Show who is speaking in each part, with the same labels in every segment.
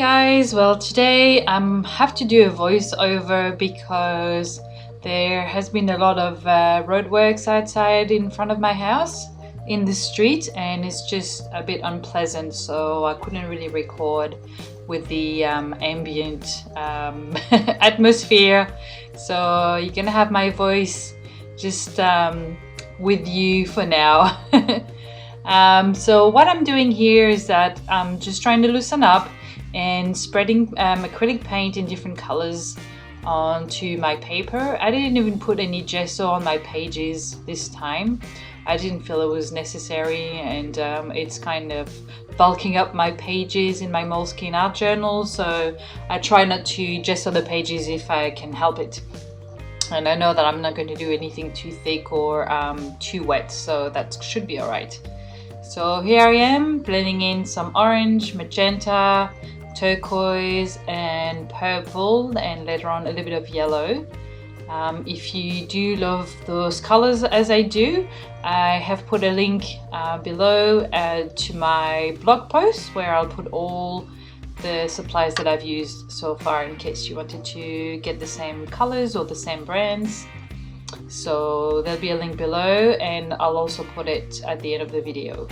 Speaker 1: Guys, well today I have to do a voiceover because there has been a lot of roadworks outside in front of my house in the street, and it's just a bit unpleasant, so I couldn't really record with the ambient atmosphere. So you're gonna have my voice just with you for now. So what I'm doing here is that I'm just trying to loosen up and spreading acrylic paint in different colors onto my paper. I didn't even put any gesso on my pages this time. I didn't feel it was necessary, and it's kind of bulking up my pages in my Moleskine art journal, so I try not to gesso the pages if I can help it. And I know that I'm not going to do anything too thick or too wet, so that should be alright. So here I am blending in some orange, magenta, turquoise and purple, and later on a little bit of yellow. If you do love those colors as I do, I have put a link below to my blog post where I'll put all the supplies that I've used so far in case you wanted to get the same colors or the same brands. So there'll be a link below, and I'll also put it at the end of the video.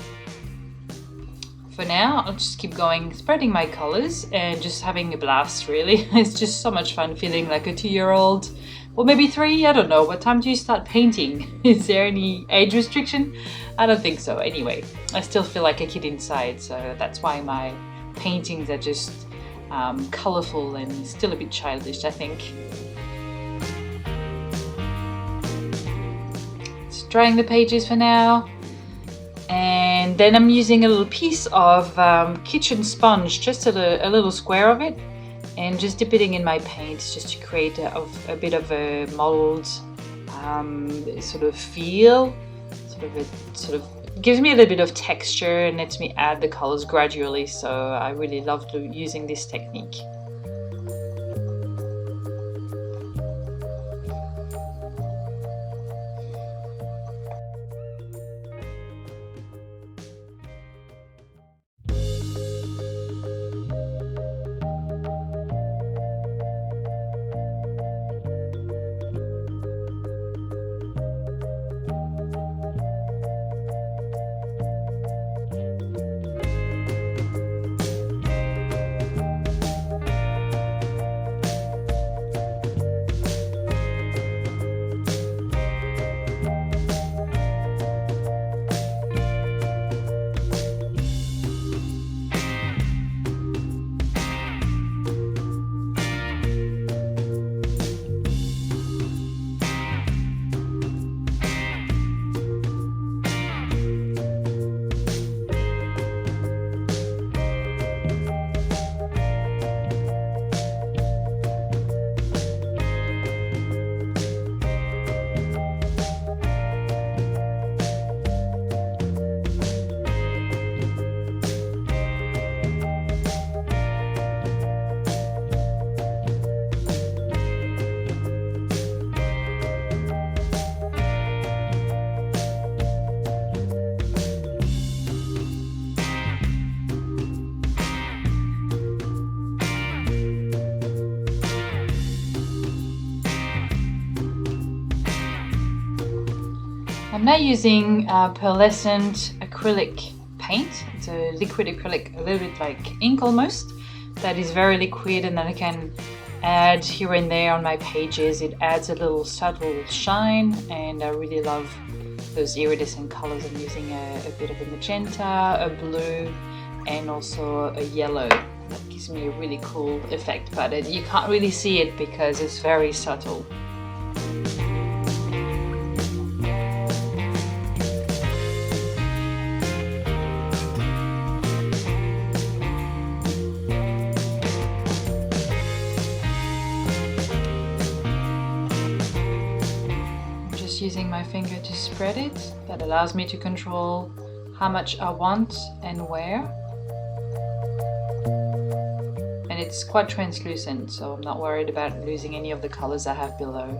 Speaker 1: For now, I'll just keep going, spreading my colors and just having a blast, really. It's just so much fun feeling like a 2-year-old, or maybe 3, I don't know. What time do you start painting? Is there any age restriction? I don't think so. Anyway, I still feel like a kid inside, so that's why my paintings are just colorful and still a bit childish, I think. Just drying the pages for now. And then I'm using a little piece of kitchen sponge, just a little square of it, and just dipping it in my paint just to create a bit of a mold sort of feel. Sort of gives me a little bit of texture and lets me add the colors gradually. So I really love using this technique. I'm now using pearlescent acrylic paint. It's a liquid acrylic, a little bit like ink almost, that is very liquid, and then I can add here and there on my pages. It adds a little subtle shine, and I really love those iridescent colors. I'm using a bit of a magenta, a blue, and also a yellow. That gives me a really cool effect, but you can't really see it because it's very subtle. Using my finger to spread it. That allows me to control how much I want and where. And it's quite translucent, so I'm not worried about losing any of the colors I have below.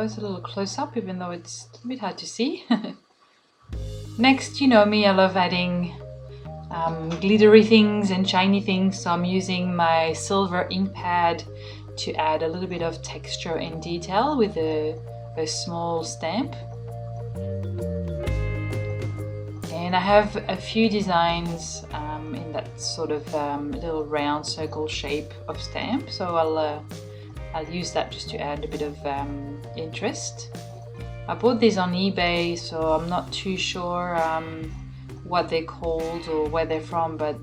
Speaker 1: go, it's a little close up even though it's a bit hard to see. Next, you know me, I love adding glittery things and shiny things, so I'm using my silver ink pad to add a little bit of texture and detail with a small stamp. And I have a few designs in that sort of little round circle shape of stamp, so I'll use that just to add a bit of interest. I bought these on eBay, so I'm not too sure what they're called or where they're from, but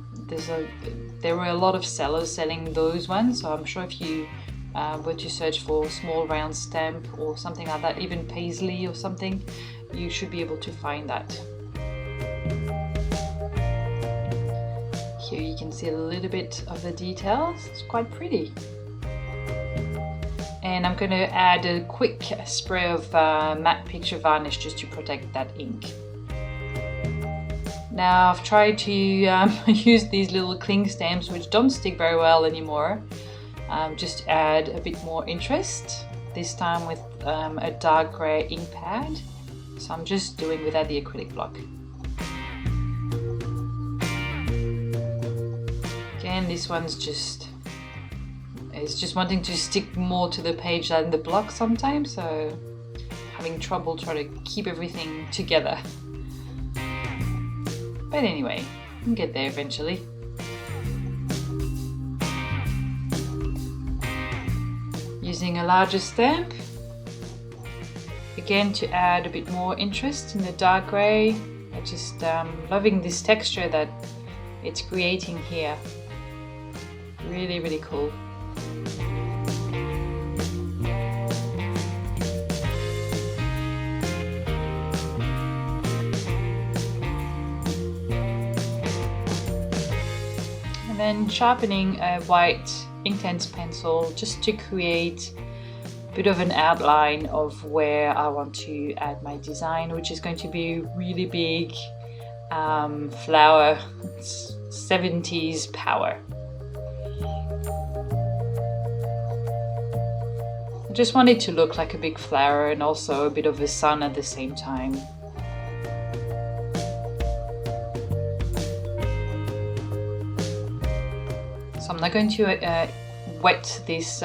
Speaker 1: there were a lot of sellers selling those ones, so I'm sure if you were to search for small round stamp or something like that, even paisley or something, you should be able to find that. Here you can see a little bit of the details, it's quite pretty. And I'm going to add a quick spray of matte picture varnish just to protect that ink. Now I've tried to use these little cling stamps which don't stick very well anymore, just to add a bit more interest, this time with a dark grey ink pad. So I'm just doing without the acrylic block. Again, this one's just wanting to stick more to the page than the block sometimes, so having trouble trying to keep everything together. But anyway, we'll get there eventually. Using a larger stamp, again to add a bit more interest in the dark grey. I'm just loving this texture that it's creating here. Really, really cool. And then sharpening a white Inktense pencil just to create a bit of an outline of where I want to add my design, which is going to be really big flower, 70s power. I just want it to look like a big flower and also a bit of a sun at the same time. So I'm not going to wet this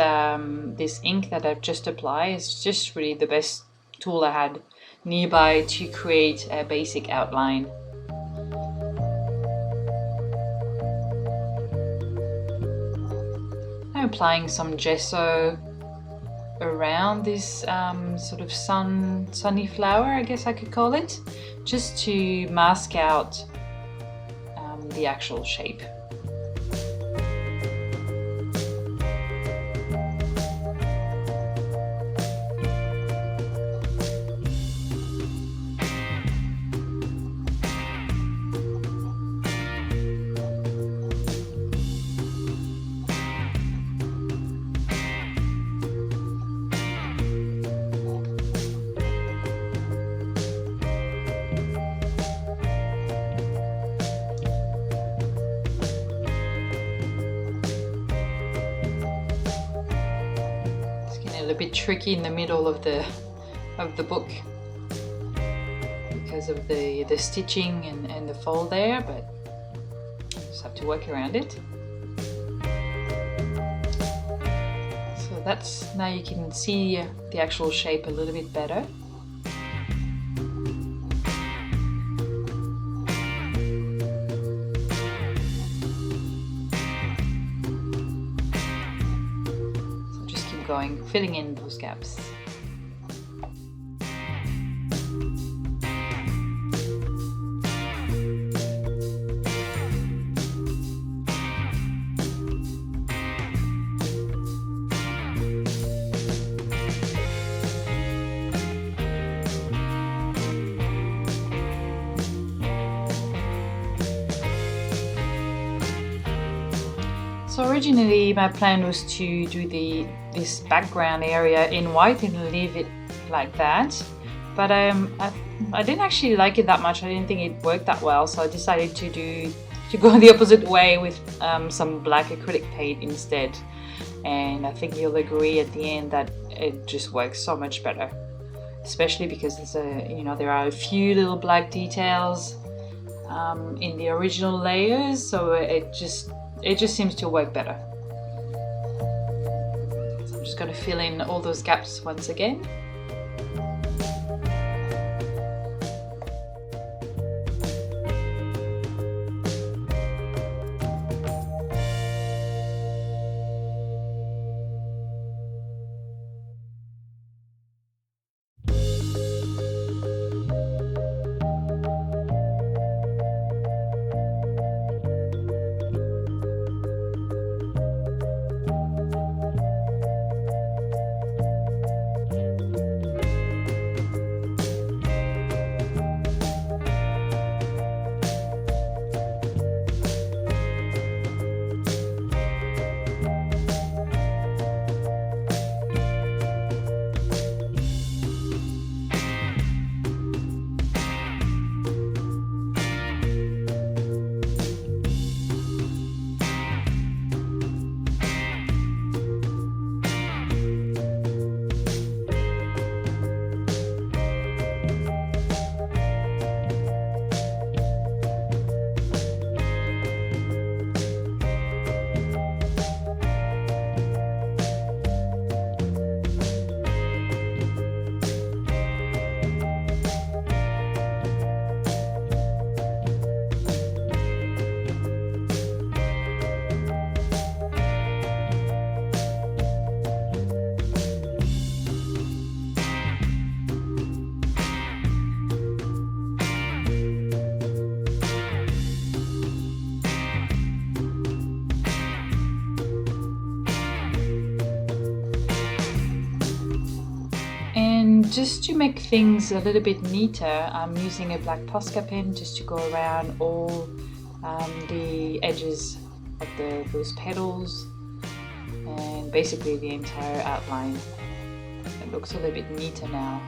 Speaker 1: this ink that I've just applied. It's just really the best tool I had nearby to create a basic outline. I'm applying some gesso around this sort of sunny flower, I guess I could call it, just to mask out the actual shape. A bit tricky in the middle of the book because of the stitching and the fold there, but just have to work around it. So that's, now you can see the actual shape a little bit better. Going, filling in those gaps. So originally my plan was to do this background area in white and leave it like that, but I didn't actually like it that much. I didn't think it worked that well, so I decided to go the opposite way with some black acrylic paint instead, and I think you'll agree at the end that it just works so much better. especially because there are a few little black details in the original layers, so it just seems to work better. So I'm just going to fill in all those gaps once again. And just to make things a little bit neater, I'm using a black Posca pen just to go around all the edges of those petals and basically the entire outline. It looks a little bit neater now.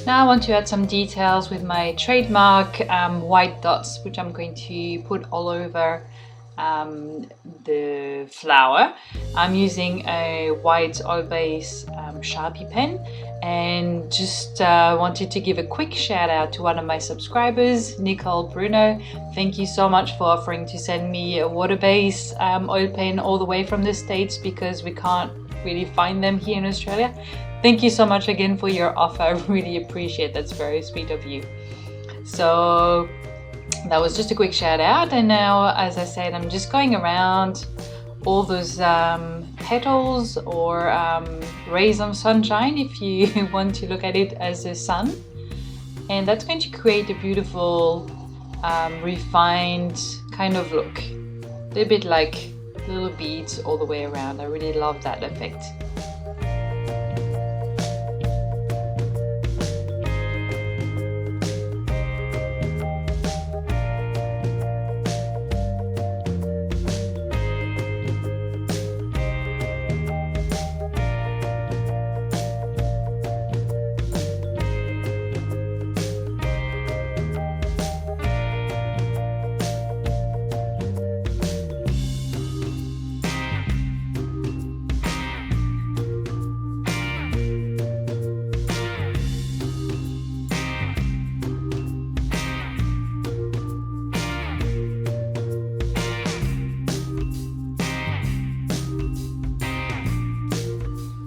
Speaker 1: Now I want to add some details with my trademark white dots, which I'm going to put all over the flower. I'm using a white oil base Sharpie pen, and just wanted to give a quick shout out to one of my subscribers, Nicole Bruno. Thank you so much for offering to send me a water base oil pen all the way from the States, because we can't really find them here in Australia. Thank you so much again for your offer. I really appreciate it. That's very sweet of you. So that was just a quick shout out, and now, as I said, I'm just going around all those petals or rays of sunshine, if you want to look at it as a sun, and that's going to create a beautiful refined kind of look, a little bit like little beads all the way around. I really love that effect.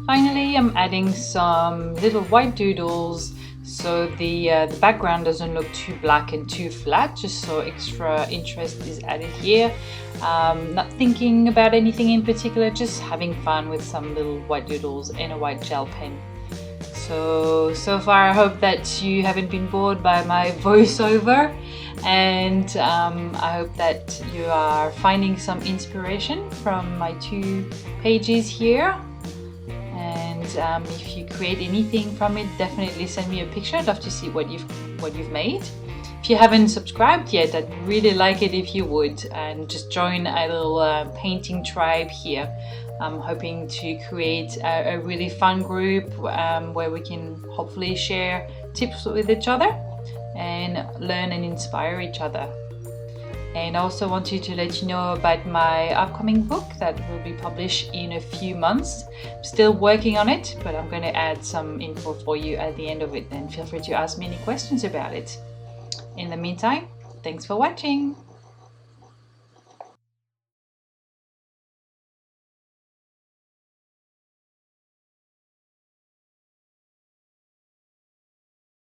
Speaker 1: Finally, I'm adding some little white doodles so the background doesn't look too black and too flat, just so extra interest is added here. not thinking about anything in particular, just having fun with some little white doodles and a white gel pen. So far I hope that you haven't been bored by my voiceover, and I hope that you are finding some inspiration from my 2 pages here. And if you create anything from it, definitely send me a picture. I'd love to see what you've made. If you haven't subscribed yet, I'd really like it if you would, and just join a little painting tribe here. I'm hoping to create a really fun group where we can hopefully share tips with each other and learn and inspire each other. And I also wanted to let you know about my upcoming book that will be published in a few months. I'm still working on it, but I'm going to add some info for you at the end of it, and feel free to ask me any questions about it. In the meantime, thanks for watching.